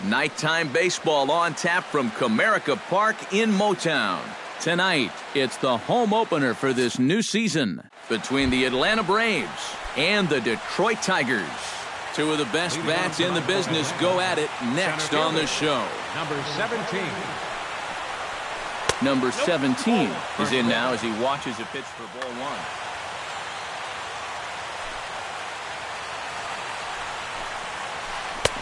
Nighttime baseball on tap from Comerica Park in Motown. Tonight, it's the home opener for this new season between the Atlanta Braves and the Detroit Tigers. Two of the best bats in the business go at it next on the show. Number 17 is in now as he watches a pitch for ball one.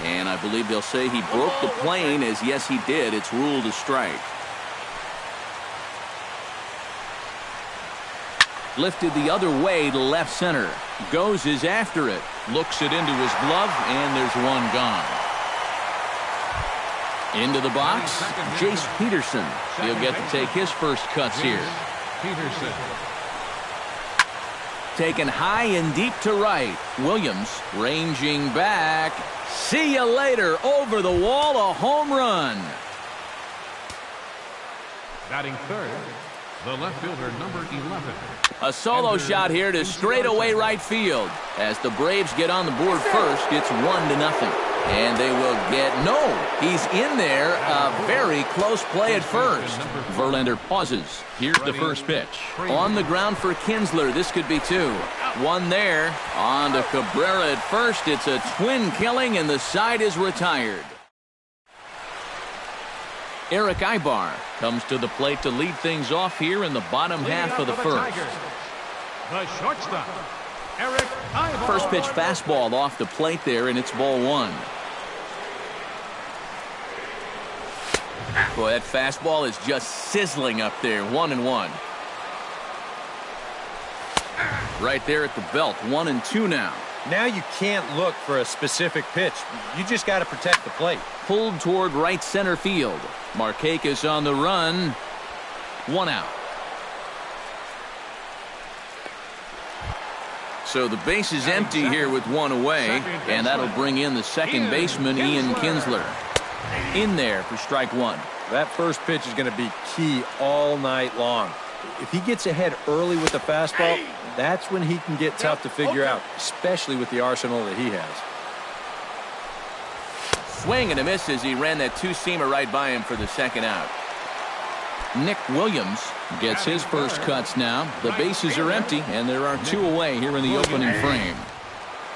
And I believe they'll say he broke the plane, as yes he did. It's ruled a strike. Lifted the other way to left center. Goes is after it. Looks it into his glove, and there's one gone. Into the box, Jace Peterson. He'll get to take his first cuts here. Peterson. Taken high and deep to right. Williams ranging back. See you later. Over the wall, a home run. Batting third, the left fielder, number 11. A solo shot here to straightaway right field. As the Braves get on the board first, it's 1-0. And they will get, no, he's in there. A very close play at first. Verlander pauses. Here's the first pitch. On the ground for Kinsler. This could be two. One there. On to Cabrera at first. It's a twin killing, and the side is retired. Eric Ibar comes to the plate to lead things off here in the bottom half of the first. The shortstop, Eric Ibar. First pitch fastball off the plate there, and it's ball one. Boy, that fastball is just sizzling up there. 1-1. Right there at the belt. 1-2 now. Now you can't look for a specific pitch. You just got to protect the plate. Pulled toward right center field. Markakis on the run. One out. So the base is empty here with one away, and that'll bring in the second baseman, Ian Kinsler. In there for strike one. That first pitch is going to be key all night long. If he gets ahead early with the fastball, that's when he can get tough to figure out, especially with the arsenal that he has. Swing and a miss as he ran that two-seamer right by him for the second out. Nick Williams gets his first cuts now. The bases are empty, and there are two away here in the opening frame.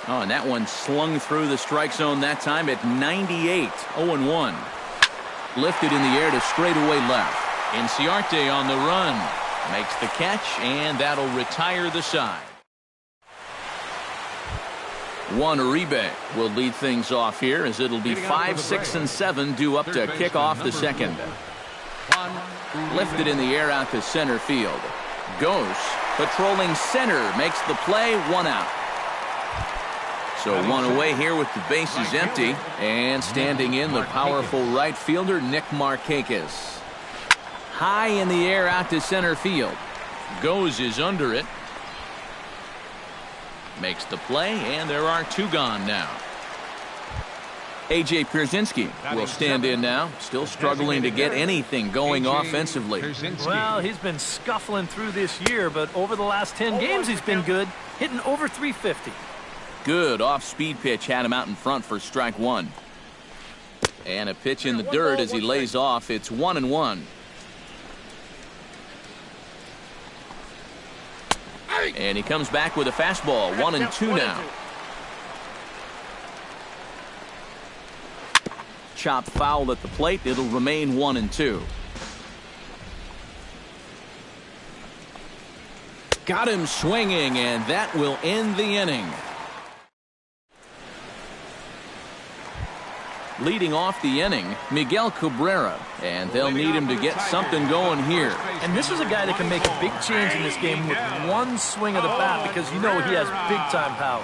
Oh, and that one slung through the strike zone that time at 98. 0-1. Lifted in the air to straightaway left. Inciarte on the run. Makes the catch, and that'll retire the side. Juan Uribe will lead things off here, as it'll be 5, 6, and 7 due up to kick off the second. Lifted in the air out to center field. Goes patrolling center. Makes the play. One out. So one away here with the bases empty. And standing in, the powerful right fielder, Nick Markakis. High in the air out to center field. Goes is under it. Makes the play, and there are two gone now. A.J. Pierzynski will stand in now, still struggling to get anything going offensively. Well, he's been scuffling through this year, but over the last 10 games he's been good, hitting over 350. Good off-speed pitch had him out in front for strike one. And a pitch in the dirt as he lays off. It's 1-1. And he comes back with a fastball. 1-2 now. Chop foul at the plate. It'll remain 1-2. Got him swinging, and that will end the inning. Leading off the inning, Miguel Cabrera, and they'll need him to get something going here. And this is a guy that can make a big change in this game with one swing of the bat, because you know he has big-time power.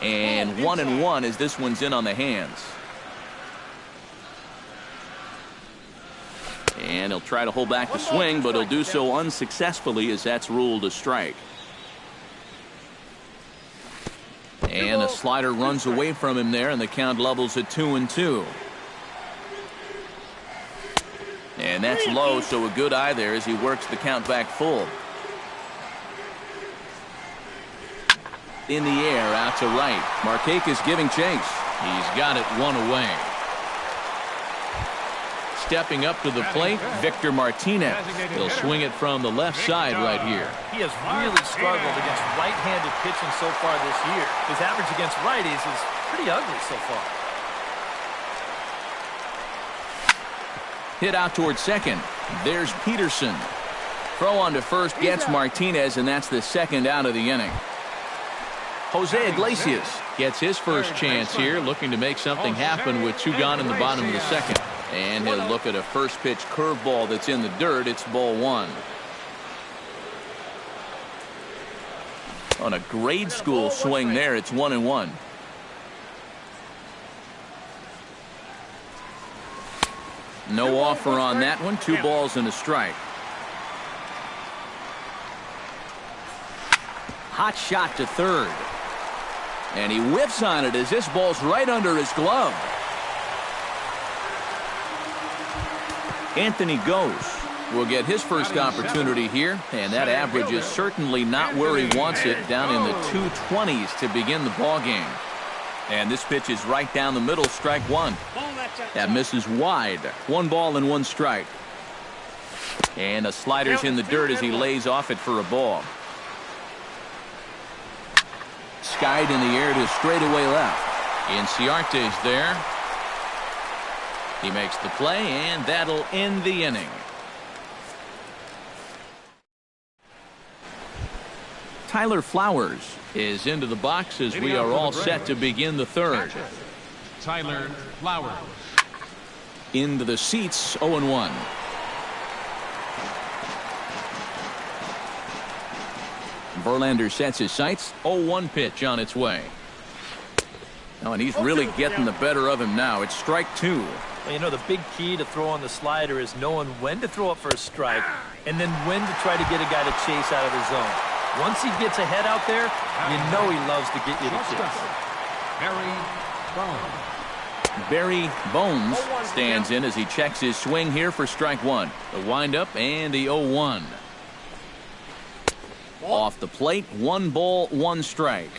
And 1-1 as this one's in on the hands. And he'll try to hold back the swing, but he'll do so unsuccessfully as that's ruled a strike. And a slider runs away from him there, and the count levels at 2-2. And that's low, so a good eye there as he works the count back full. In the air, out to right. Markakis giving chase. He's got it one away. Stepping up to the plate, Victor Martinez. He'll swing it from the left side right here. He has really struggled against right-handed pitching so far this year. His average against righties is pretty ugly so far. Hit out towards second. There's Peterson. Throw on to first gets Martinez, and that's the second out of the inning. Jose Iglesias gets his first chance here, looking to make something happen with 2 gone in the bottom of the second. And he'll look at a first pitch curveball that's in the dirt. It's ball 1. On a grade school swing there, it's 1-1. No offer on that one. 2 balls and a strike. Hot shot to third. And he whiffs on it as this ball's right under his glove. Anthony Goes will get his first opportunity here, and that average is certainly not where he wants it, down in the 220s to begin the ball game. And this pitch is right down the middle, strike 1. That misses wide. 1 ball and 1 strike. And the slider's in the dirt as he lays off it for a ball. Skied in the air to straightaway left. Inciarte's there. He makes the play, and that'll end the inning. Tyler Flowers is into the box as we are all set to begin the third. Tyler Flowers. Into the seats, 0-1. Verlander sets his sights. 0-1 pitch on its way. Oh, and he's really getting the better of him now. It's strike 2. Well, you know, the big key to throw on the slider is knowing when to throw it for a strike and then when to try to get a guy to chase out of the zone. Once he gets ahead out there, you know he loves to get you to chase. Barry Bonds. Barry Bonds stands in as he checks his swing here for strike 1. The windup and the 0-1. Off the plate, 1 ball, 1 strike.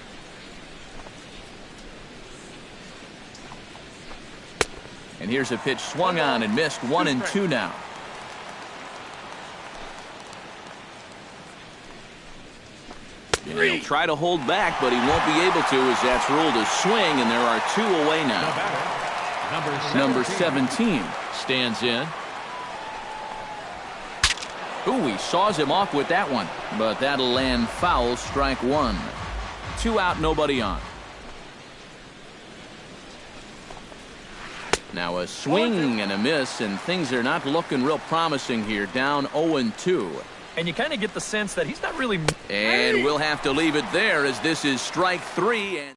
And here's a pitch swung on and missed. 1-2 now. And he'll try to hold back, but he won't be able to as that's ruled a swing, and there are 2 away now. Number 17 stands in. Ooh, he saws him off with that one, but that'll land foul, strike 1. 2 out, nobody on. Now a swing and a miss, and things are not looking real promising here. Down 0-2. And you kind of get the sense that he's not really... And we'll have to leave it there as this is strike 3. And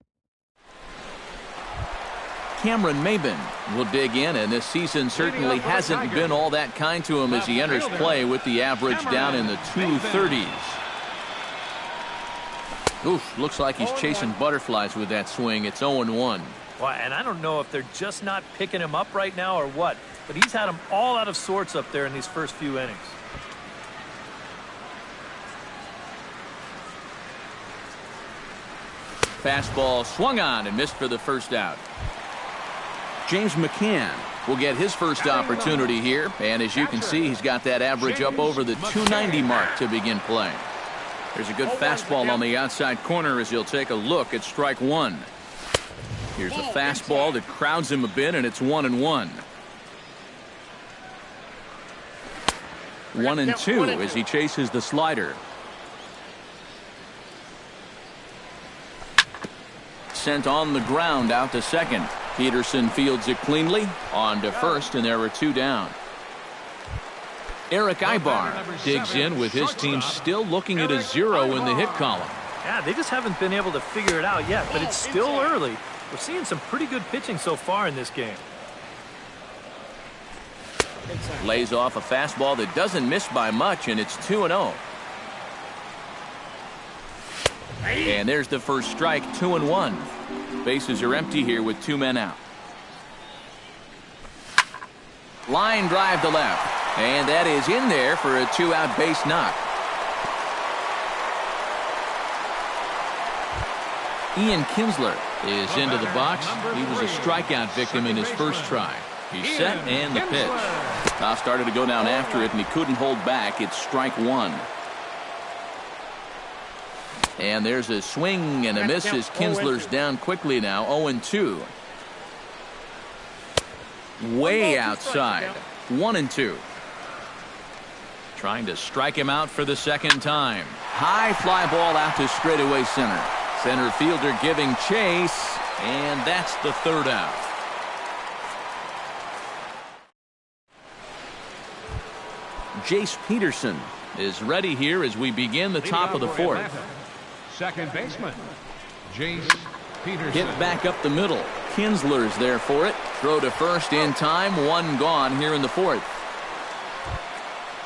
Cameron Maybin will dig in, and this season certainly hasn't been all that kind to him as he enters play with the average down in the 230s. Oof, looks like he's chasing butterflies with that swing. It's 0-1. Well, and I don't know if they're just not picking him up right now or what, but he's had them all out of sorts up there in these first few innings. Fastball swung on and missed for the first out. James McCann will get his first opportunity here, and as you can see, he's got that average up over the 290 mark to begin play. There's a good fastball on the outside corner as he'll take a look at strike 1. Here's a fastball that crowds him a bit, and it's 1-1. 1-2 as he chases the slider. Sent on the ground out to second. Peterson fields it cleanly. On to first, and there are 2 down. Eric Ibar digs in with his team still looking at a 0 in the hit column. Yeah, they just haven't been able to figure it out yet, but it's still early. We're seeing some pretty good pitching so far in this game. Lays off a fastball that doesn't miss by much, and it's 2-0. And there's the first strike, 2-1. Bases are empty here with 2 men out. Line drive to left, and that is in there for a 2-out base knock. Ian Kinsler is into the box. He was a strikeout victim in his first try. He's set and the pitch. Now started to go down after it, and he couldn't hold back. It's strike one. And there's a swing and a miss as Kinsler's down quickly now. 0-2. Way outside. 1-2. Trying to strike him out for the second time. High fly ball out to straightaway center. Center fielder giving chase, and that's the third out. Jace Peterson is ready here as we begin the top of the fourth. Second baseman, Jace Peterson. Hit back up the middle. Kinsler's there for it. Throw to first in time. One gone here in the fourth.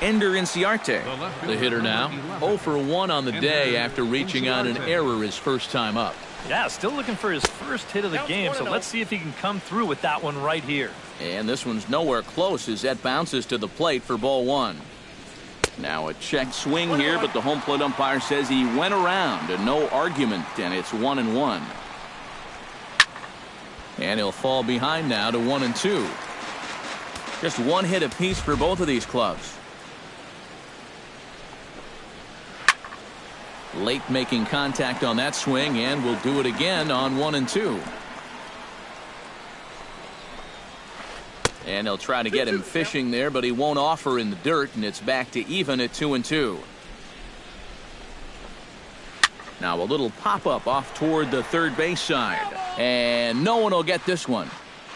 Ender Inciarte, the hitter now. 0 for 1 on the day after reaching on an error his first time up. Yeah, still looking for his first hit of the game, so let's see if he can come through with that one right here. And this one's nowhere close as that bounces to the plate for ball one. Now a check swing here, but the home plate umpire says he went around and no argument, and it's 1-1. And he'll fall behind now to 1-2. Just one hit apiece for both of these clubs. Late making contact on that swing, and will do it again on 1-2. And they'll try to get him fishing there, but he won't offer in the dirt, and it's back to even at 2-2. Now a little pop-up off toward the third base side. And no one will get this one.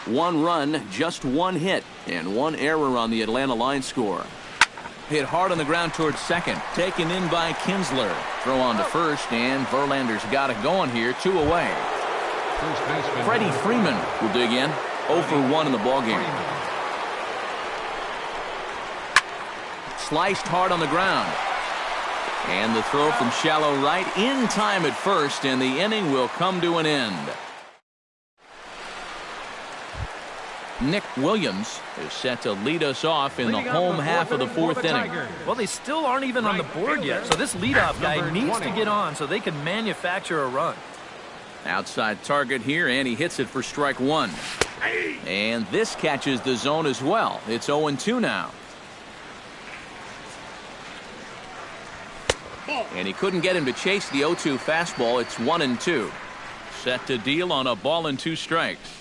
One run, just one hit, and one error on the Atlanta line score. Hit hard on the ground towards second. Taken in by Kinsler. Throw on to first, and Verlander's got it going here. 2 away. Freddie Freeman will dig in. 0 for 1 in the ballgame. Sliced hard on the ground. And the throw from shallow right in time at first, and the inning will come to an end. Nick Williams is set to lead us off in the home half of the fourth inning. Well, they still aren't even on the board yet, so this leadoff guy needs to get on so they can manufacture a run. Outside target here, and he hits it for strike one. And this catches the zone as well. It's 0-2 now. And he couldn't get him to chase the 0-2 fastball. It's 1-2. Set to deal on a ball and 2 strikes.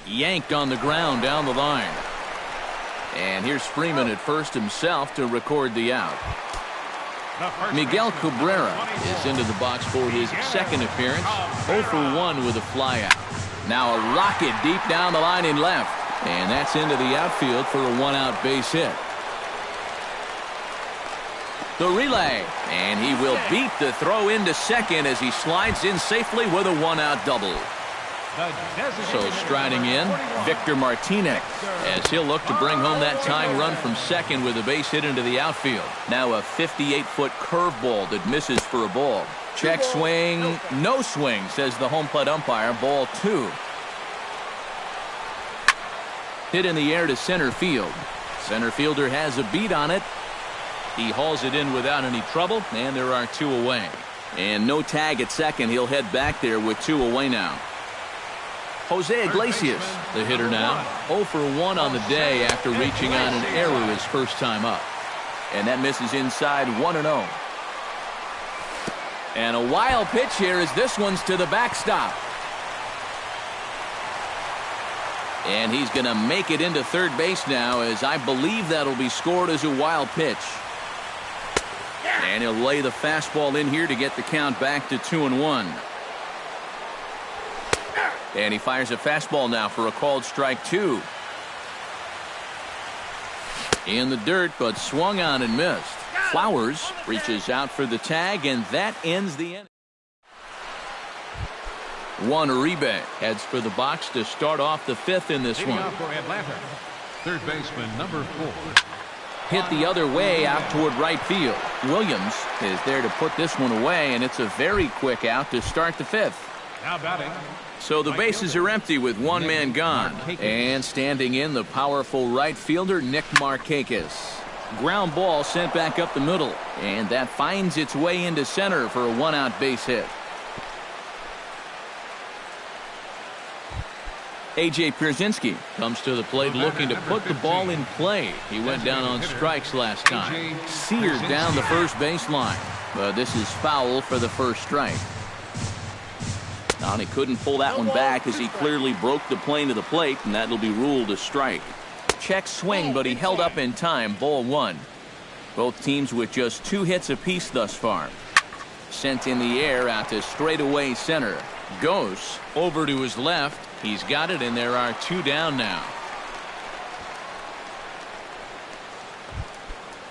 Yanked on the ground down the line. And here's Freeman at first himself to record the out. Miguel Cabrera is into the box for his second appearance. 0 for 1 with a fly out. Now a rocket deep down the line in left. And that's into the outfield for a 1-out base hit. The relay. And he will beat the throw into second as he slides in safely with a 1-out double. So striding in, Victor Martinez, as he'll look to bring home that tying run from second with a base hit into the outfield. Now a 58-foot curveball that misses for a ball. Check swing, no swing, says the home plate umpire. Ball 2. Hit in the air to center field. Center fielder has a beat on it. He hauls it in without any trouble, and there are 2 away. And no tag at second. He'll head back there with 2 away now. Jose Iglesias, the hitter now. 0 for 1 on the day after reaching on an error his first time up. And that misses inside 1-0. And a wild pitch here as this one's to the backstop. And he's going to make it into third base now, as I believe that'll be scored as a wild pitch. And he'll lay the fastball in here to get the count back to 2-1. And he fires a fastball now for a called strike 2. In the dirt, but swung on and missed. Flowers reaches out for the tag, and that ends the inning. Juan Uribe heads for the box to start off the 5th in this one. Third baseman, number 4. Hit the other way out toward right field. Williams is there to put this one away, and it's a very quick out to start the 5th. Now batting. So the bases are empty with one man gone. And standing in, the powerful right fielder, Nick Markakis. Ground ball sent back up the middle. And that finds its way into center for a 1-out base hit. A.J. Pierzynski comes to the plate looking to put the ball in play. He went down on strikes last time. Seared down the first baseline. But this is foul for the first strike. Now, he couldn't pull that one back as he clearly broke the plane to the plate, and that'll be ruled a strike. Check swing, but he held up in time. Ball one. Both teams with just 2 hits apiece thus far. Sent in the air out to straightaway center. Goes over to his left. He's got it, and there are 2 down now.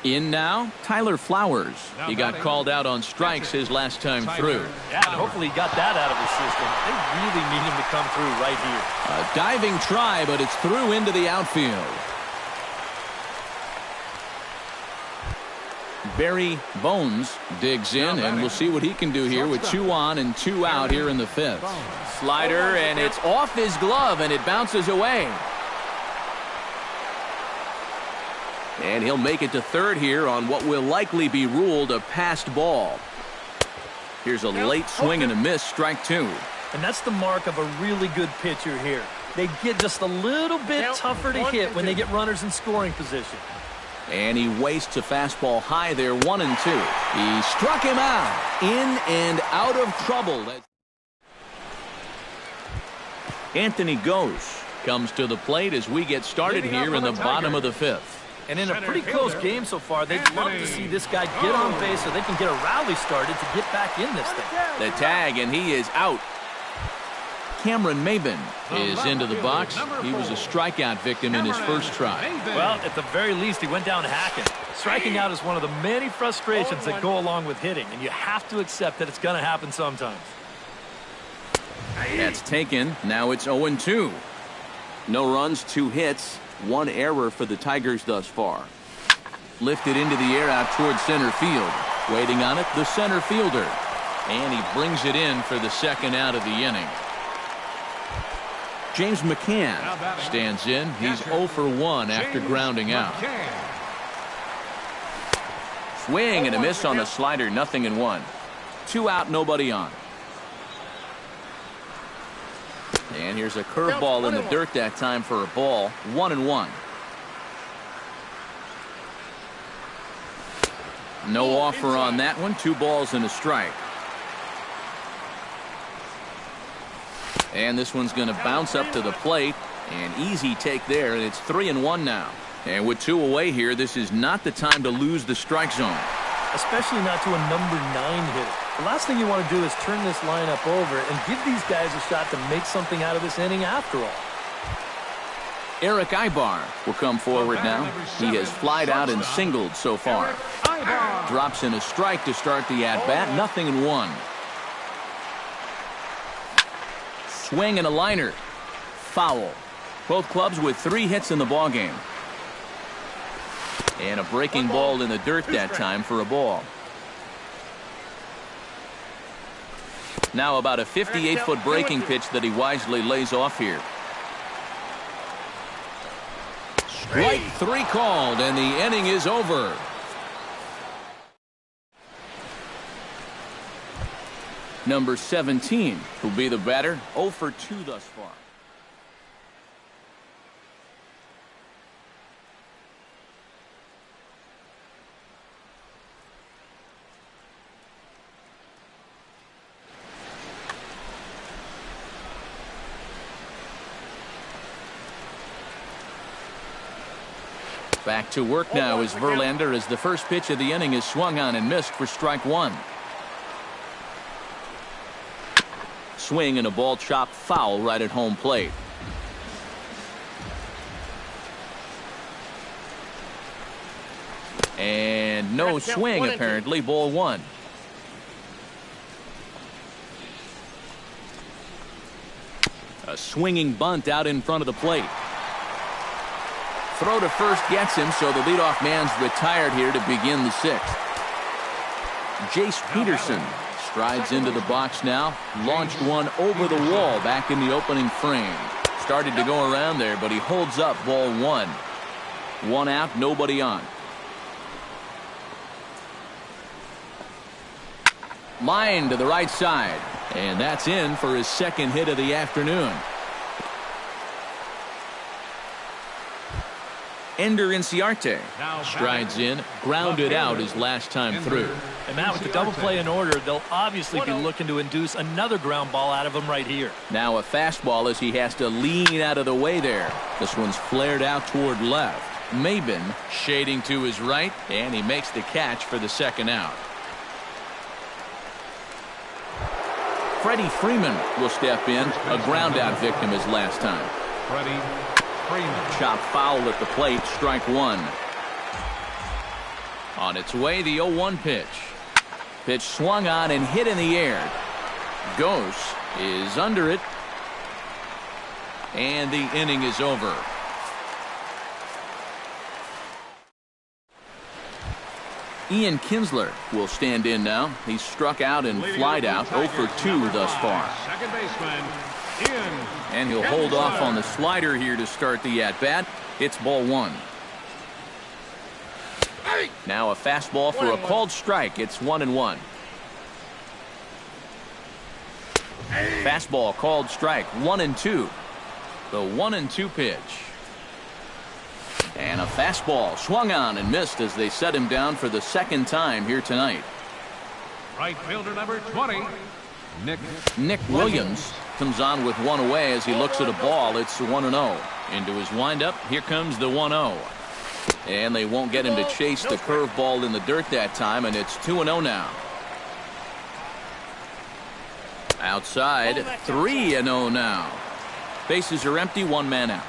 In now, Tyler Flowers. He got called out on strikes his last time through. Yeah, and hopefully he got that out of his system. They really need him to come through right here. A diving try, but it's through into the outfield. Barry Bones digs in, and we'll see what he can do here with 2 on and 2 out here in the 5th. Slider, and it's off his glove, and it bounces away. And he'll make it to third here on what will likely be ruled a passed ball. Here's a late swing and a miss, strike 2. And that's the mark of a really good pitcher here. They get just a little bit tougher to hit when they get runners in scoring position. And he wastes a fastball high there, 1-2. He struck him out, in and out of trouble. Anthony Goes comes to the plate as we get started here in the bottom of the 5th. And in a pretty close game so far, they'd love to see this guy get on base so they can get a rally started to get back in this thing. The tag, and he is out. Cameron Maben is into the box. He was a strikeout victim in his first try. Well, at the very least, he went down hacking. Striking out is one of the many frustrations that go along with hitting, and you have to accept that it's going to happen sometimes. That's taken. Now it's 0-2. No runs, 2 hits, 1 error for the Tigers thus far. Lifted into the air out towards center field. Waiting on it, the center fielder. And he brings it in for the second out of the inning. James McCann stands in. He's 0 for 1 after grounding out. Swing and a miss on the slider, 0-1. 2 out, nobody on. And here's a curveball in the dirt that time for a ball, 1-1. No offer on that one, 2 balls and a strike. And this one's going to bounce up to the plate. An easy take there, and it's 3-1 now. And with 2 away here, this is not the time to lose the strike zone. Especially not to a number 9 hitter. The last thing you want to do is turn this lineup over and give these guys a shot to make something out of this inning after all. Eric Ibar will come forward now. He has flied out and singled so far. Drops in a strike to start the at-bat, 0-1. Swing and a liner. Foul. Both clubs with 3 hits in the ballgame. And a breaking ball in the dirt that time for a ball. Now about a 58-foot breaking pitch that he wisely lays off here. Strike 3 called, and the inning is over. Number 17 will be the batter, 0 for 2 thus far. Back to work now is Verlander as the first pitch of the inning is swung on and missed for strike 1. Swing and a ball chopped foul right at home plate. And no swing apparently, ball 1. A swinging bunt out in front of the plate. Throw to first gets him, so the leadoff man's retired here to begin the 6th. Jace Peterson strides into the box now. Launched one over the wall back in the opening frame. Started to go around there, but he holds up ball 1. 1 out, nobody on. Line to the right side. And that's in for his second hit of the afternoon. Ender Inciarte strides in, grounded out his last time through. And Matt, with the double play in order, they'll obviously be looking to induce another ground ball out of him right here. Now a fastball as he has to lean out of the way there. This one's flared out toward left. Maben shading to his right, and he makes the catch for the second out. Freddie Freeman will step in, a ground-out victim his last time. Freddie Freeman. Chop foul at the plate, strike one. On its way, the 0-1 pitch. Pitch swung on and hit in the air. Ghost is under it. And the inning is over. Ian Kinsler will stand in now. He's struck out and flied out 0 for 2 thus far. Second baseman, Ian. And he'll hold off on the slider here to start the at-bat. It's ball one. Now a fastball for a called strike. It's 1-1. Fastball called strike, 1-2. The 1-2 pitch. And a fastball swung on and missed as they set him down for the second time here tonight. Right fielder number 20, Nick Williams comes on with one away as he looks at a ball. It's 1-0. Into his windup, here comes the 1-0. And they won't get him to chase the curveball in the dirt that time, and it's 2-0 now. Outside, 3-0 now. Bases are empty, one man out.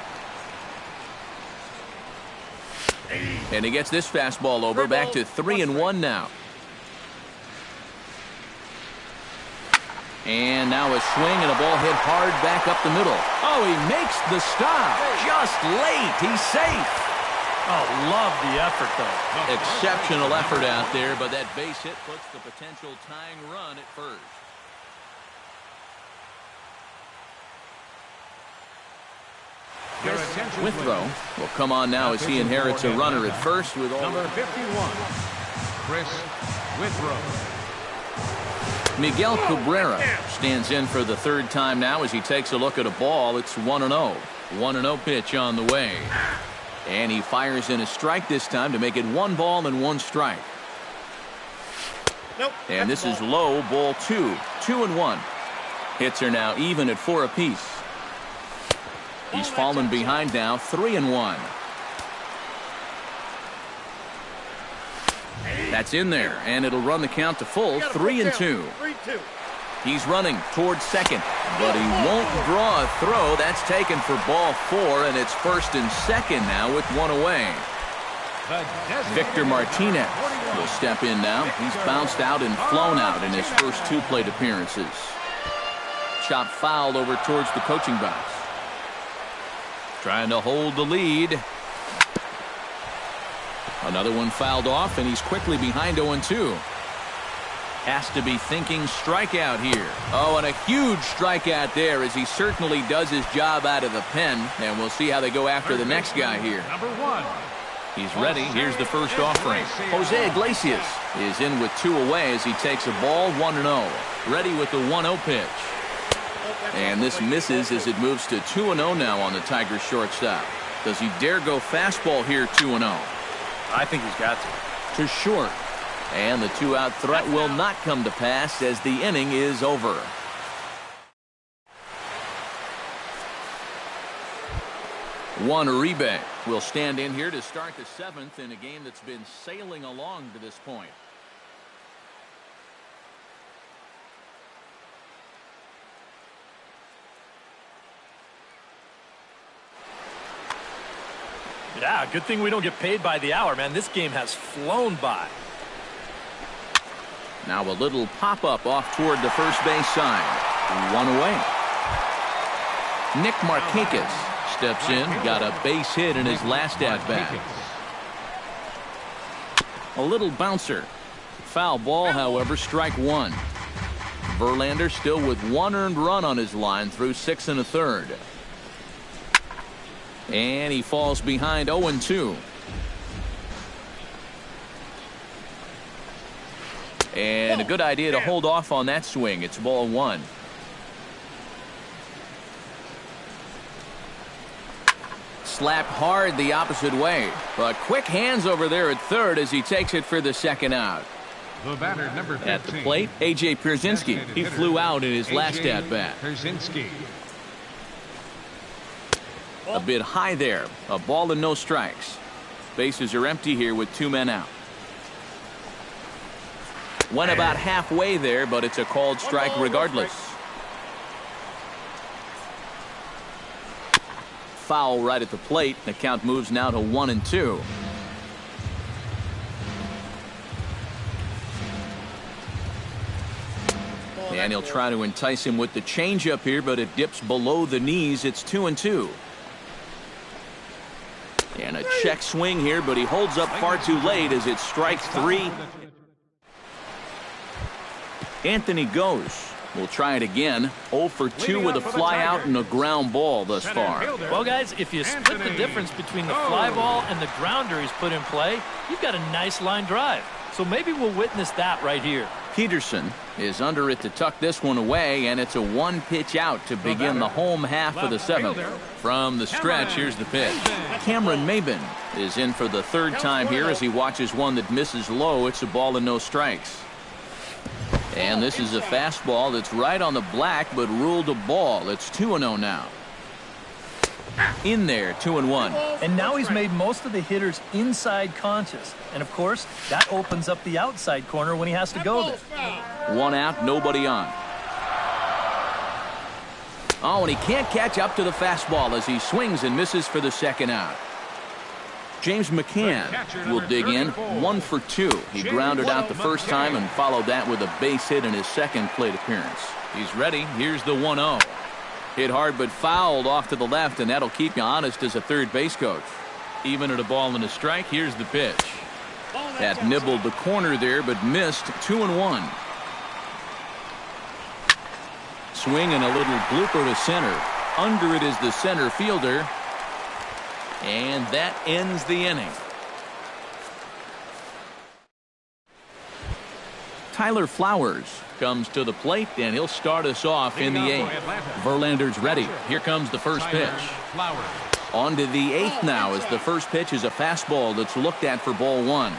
And he gets this fastball over, back to 3-1 now. And now a swing and a ball hit hard back up the middle. Oh, he makes the stop. Just late. He's safe. Oh, love the effort, though. Exceptional effort out there, but that base hit puts the potential tying run at first. Withrow will come on now as he inherits a runner at first with all number 51, Chris Withrow. Miguel Cabrera stands in for the third time now as he takes a look at a ball. It's 1-0. 1-0 pitch on the way. And he fires in a strike this time to make it 1 ball and 1 strike. Nope, and this is low, ball 2. 2-1. Hits are now even at 4 apiece. He's fallen behind now, 3-1. That's in there, and it'll run the count to full, 3-2. He's running towards second, but he won't draw a throw. That's taken for ball 4, and it's first and second now with 1 away. Victor Martinez will step in now. He's bounced out and flown out in his first 2 plate appearances. Chop foul over towards the coaching box. Trying to hold the lead. Another one fouled off, and he's quickly behind 0-2. Has to be thinking strikeout here. Oh, and a huge strikeout there as he certainly does his job out of the pen. And we'll see how they go after the next guy here. Number 1. He's ready. Here's the first offering. Jose Iglesias is in with 2 away as he takes a ball, 1-0. Ready with the 1-0 pitch. And this misses as it moves to 2-0 now on the Tigers shortstop. Does he dare go fastball here, 2-0? I think he's got to short. And the 2-out threat will not come to pass as the inning is over. Juan Uribe will stand in here to start the 7th in a game that's been sailing along to this point. Yeah, good thing we don't get paid by the hour, man. This game has flown by. Now a little pop-up off toward the first base side. 1 away. Nick Markakis steps in, got a base hit in his last at-bat. A little bouncer. Foul ball, however, strike 1. Verlander still with 1 earned run on his line through 6 1/3. And he falls behind 0-2. And a good idea to hold off on that swing. It's ball 1. slapped hard the opposite way. But quick hands over there at third as he takes it for the second out. The batter, number 15. At the plate, A.J. Pierzynski. He flew out in his last at-bat. Pierzynski. A bit high there. A ball and no strikes. Bases are empty here with 2 men out. Went about halfway there, but it's a called strike regardless. Foul right at the plate. The count moves now to 1-2. And he'll try to entice him with the changeup here, but it dips below the knees. It's 2-2. And a check swing here, but he holds up far too late as it's strike 3. Anthony goes. We'll try it again. 0 for 2 with a fly out and a ground ball thus far. Well, guys, if you split the difference between the fly ball and the grounder he's put in play, you've got a nice line drive. So maybe we'll witness that right here. Peterson is under it to tuck this one away, and it's a 1-pitch out to begin the home half of the 7th. From the stretch, here's the pitch. Cameron Maben is in for the 3rd time here as he watches one that misses low. It's a ball and no strikes. And this is a fastball that's right on the black, but ruled a ball. It's 2-0 now. In there, 2-1. And now he's made most of the hitters inside conscious. And, of course, that opens up the outside corner when he has to go there. 1 out, nobody on. Oh, and he can't catch up to the fastball as he swings and misses for the 2nd out. James McCann will dig in. 1 for 2. He grounded out the first time and followed that with a base hit in his 2nd plate appearance. He's ready. Here's the 1-0. Hit hard but fouled off to the left, and that'll keep you honest as a third base coach. Even at a ball and a strike, here's the pitch. That nibbled the corner there but missed. 2-1. Swing and a little blooper to center. Under it is the center fielder. And that ends the inning. Tyler Flowers comes to the plate, and he'll start us off in the 8th. Verlander's ready. Here comes the first pitch. On to the 8th now as the first pitch is a fastball that's looked at for ball 1.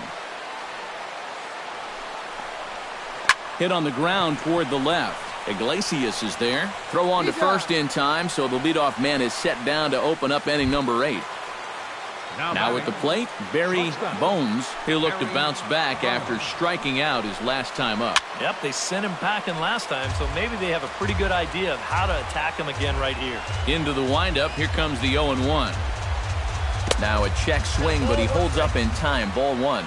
Hit on the ground toward the left. Iglesias is there. Throw on to first in time, so the leadoff man is set down to open up inning number 8. Now at the plate, Barry Bones. He'll look to bounce back after striking out his last time up. Yep, they sent him packing last time, so maybe they have a pretty good idea of how to attack him again right here. Into the windup, here comes the 0-1. Now a check swing, but he holds up in time. Ball 1.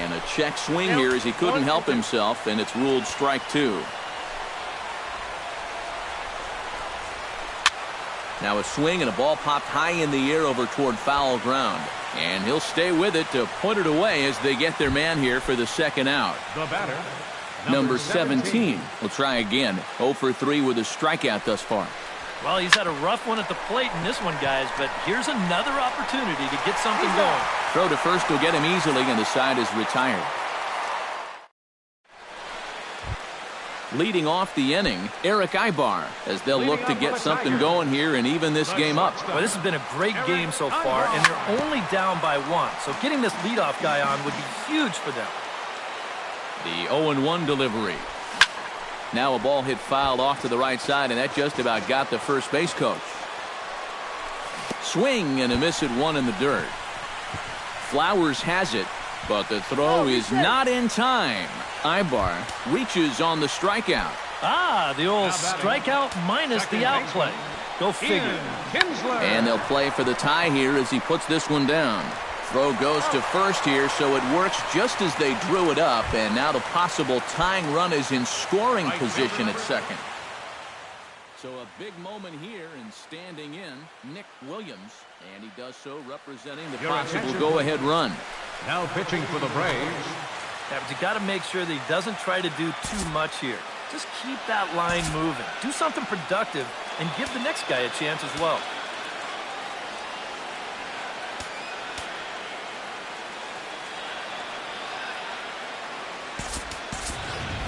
And a check swing here as he couldn't help himself, and it's ruled strike 2. Now a swing and a ball popped high in the air over toward foul ground. And he'll stay with it to put it away as they get their man here for the 2nd out. The batter, number 17. We'll try again. 0 for 3 with a strikeout thus far. Well, he's had a rough one at the plate in this one, guys, but here's another opportunity to get something going. Throw to first will get him easily, and the side is retired. Leading off the inning, Eric Ibar, as they'll look to get something going here and even this game up. Well, this has been a great game so far, and they're only down by 1. So getting this leadoff guy on would be huge for them. The 0-1 delivery. Now a ball hit foul off to the right side, and that just about got the first base coach. Swing and a miss at 1 in the dirt. Flowers has it, but the throw is not in time. Ibar reaches on the strikeout. Ah, the old strikeout minus the outplay. Go figure. And they'll play for the tie here as he puts this one down. Throw goes to first here, so it works just as they drew it up, and now the possible tying run is in scoring position at second. So a big moment here, and standing in, Nick Williams, and he does so representing the possible go-ahead run. Now pitching for the Braves. Yeah, but you got to make sure that he doesn't try to do too much here. Just keep that line moving. Do something productive and give the next guy a chance as well.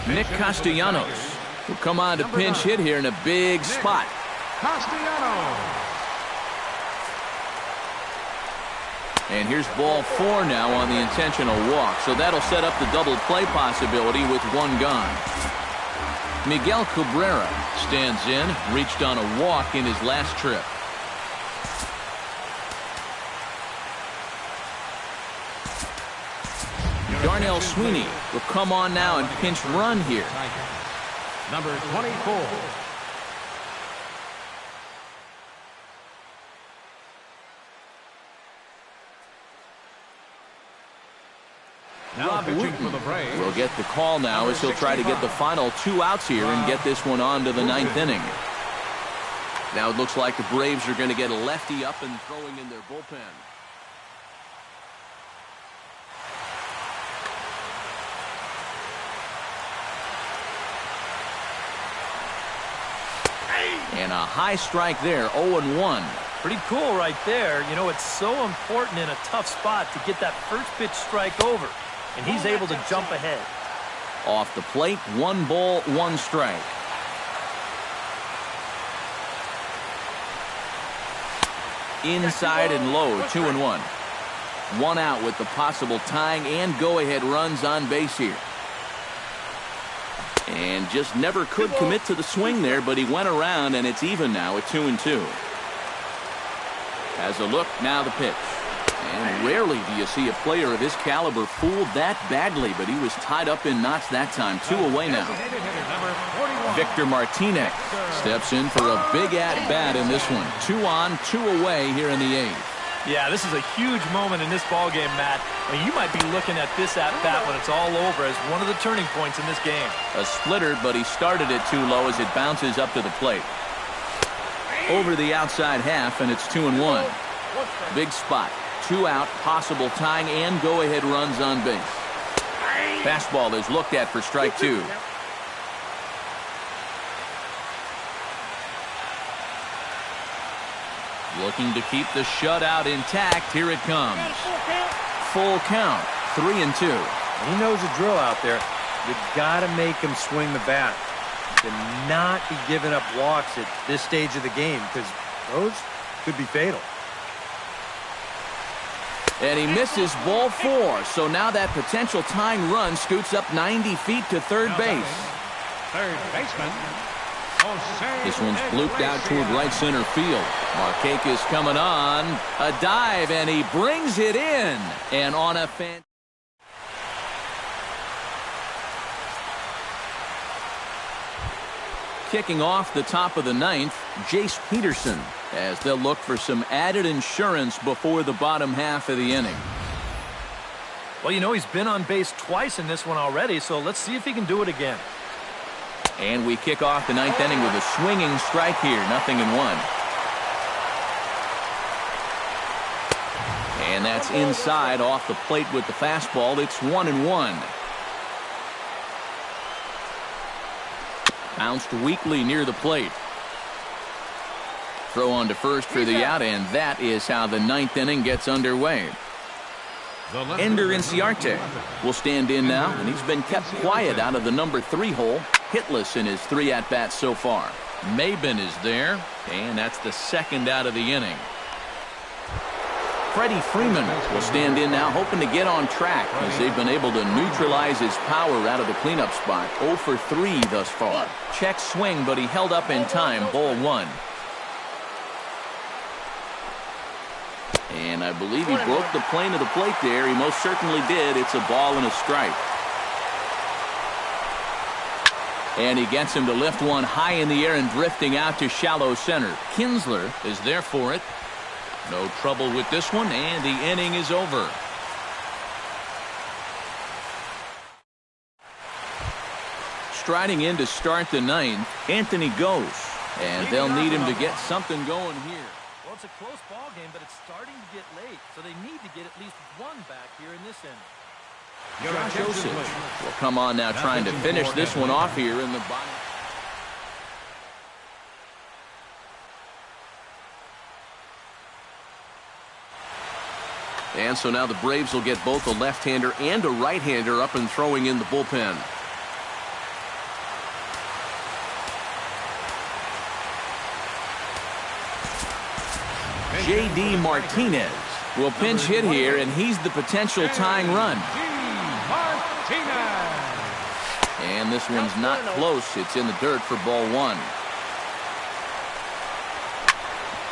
Nick Castellanos will come on to pinch hit here in a big spot. And here's ball 4 now on the intentional walk. So that'll set up the double play possibility with one gone. Miguel Cabrera stands in, reached on a walk in his last trip. Darnell Sweeney will come on now and pinch run here. Number 24. Rob Wooten will get the call now as he'll try to get the final 2 outs here and get this one on to the 9th inning. Now it looks like the Braves are going to get a lefty up and throwing in their bullpen. And a high strike there, 0-1. Pretty cool right there. You know, it's so important in a tough spot to get that first pitch strike over. And he's able to jump ahead. Off the plate, 1 ball, 1 strike. Inside and low, 2-1. 1 out with the possible tying and go-ahead runs on base here. And just never could commit to the swing there, but he went around, and it's even now at 2-2. Has a look, now the pitch. And rarely do you see a player of his caliber fooled that badly, but he was tied up in knots that time. 2 away now. Victor Martinez steps in for a big at-bat in this one. 2 on, 2 away here in the 8th. Yeah, this is a huge moment in this ball game, Matt. I mean, you might be looking at this at-bat when it's all over as one of the turning points in this game. A splitter, but he started it too low as it bounces up to the plate. Over the outside half, and it's 2-1. Big spot. 2 out, possible tying and go-ahead runs on base. Fastball is looked at for strike 2. Looking to keep the shutout intact. Here it comes. Full count, 3-2. He knows the drill out there. You got to make him swing the bat. To not be giving up walks at this stage of the game, because those could be fatal. And he misses ball 4. So now that potential tying run scoots up 90 feet to third base. Third baseman. This one's blooped out toward right center field. Markakis coming on. A dive, and he brings it in. And on a fan. Kicking off the top of the 9th, Jace Peterson, as they'll look for some added insurance before the bottom half of the inning. Well, you know, he's been on base twice in this one already, so let's see if he can do it again. And we kick off the 9th inning with a swinging strike here, 0-1. And that's inside off the plate with the fastball. It's 1-1. Bounced weakly near the plate. Throw on to first for the out, and that is how the 9th inning gets underway. Ender Inciarte will stand in now, and he's been kept quiet out of the number 3 hole, hitless in his 3 at-bats so far. Maben is there, and that's the 2nd out of the inning. Freddie Freeman will stand in now, hoping to get on track as they've been able to neutralize his power out of the cleanup spot. 0 for 3 thus far. Check swing, but he held up in time. Ball 1. And I believe he broke the plane of the plate there. He most certainly did. It's a ball and a strike. And he gets him to lift one high in the air and drifting out to shallow center. Kinsler is there for it. No trouble with this one, and the inning is over. Striding in to start the 9th, Anthony goes. And they'll need him to get something going here. Well, it's a close ball game, but it's starting to get late, so they need to get at least one back here in this inning. Josh Osich will come on now trying to finish this one off here in the bottom. And so now the Braves will get both a left-hander and a right-hander up and throwing in the bullpen. J.D. Martinez will pinch hit here, and he's the potential tying run. And this one's not close. It's in the dirt for ball one.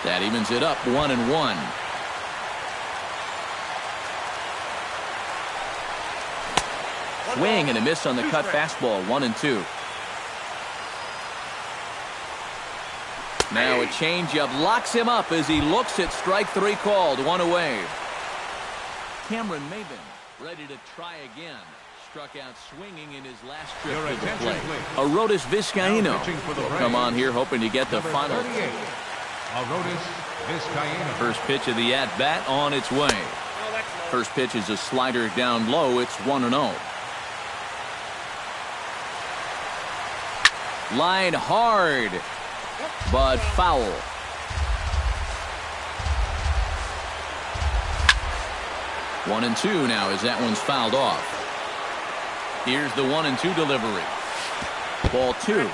That evens it up 1-1. Swing and a miss on the cut fastball, 1-2. Now a changeup locks him up as he looks at strike three called, one away. Cameron Maben ready to try again. Struck out swinging in his last trip to the plate. Arodys Vizcaino will come on here hoping to get the final. Arodys Vizcaino. First pitch of the at-bat on its way. First pitch is a slider down low. It's 1-0. Line hard, but foul. 1-2 now as that one's fouled off. Here's the 1-2 delivery. Ball two.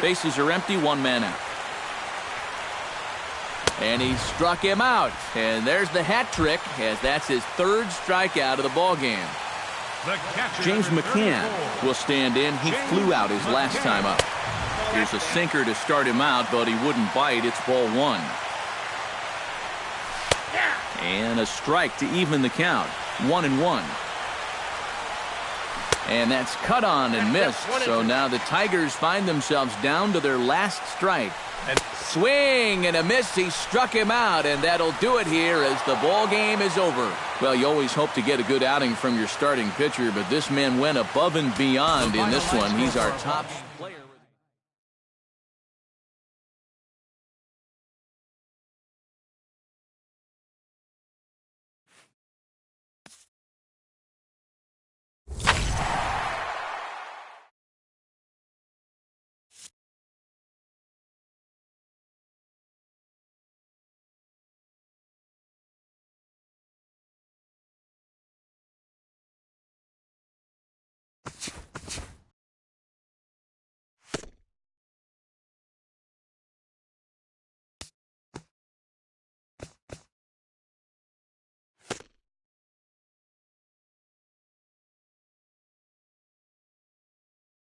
Bases are empty, one man out. And he struck him out. And there's the hat trick, as that's his third strikeout of the ball game. James McCann will stand in. He flew out his last time up. Here's a sinker to start him out, but he wouldn't bite. It's ball one. And a strike to even the count. 1-1. And that's cut on and missed. So now the Tigers find themselves down to their last strike. And swing and a miss. He struck him out, and that'll do it here as the ball game is over. Well, you always hope to get a good outing from your starting pitcher, but this man went above and beyond in this one. He's our top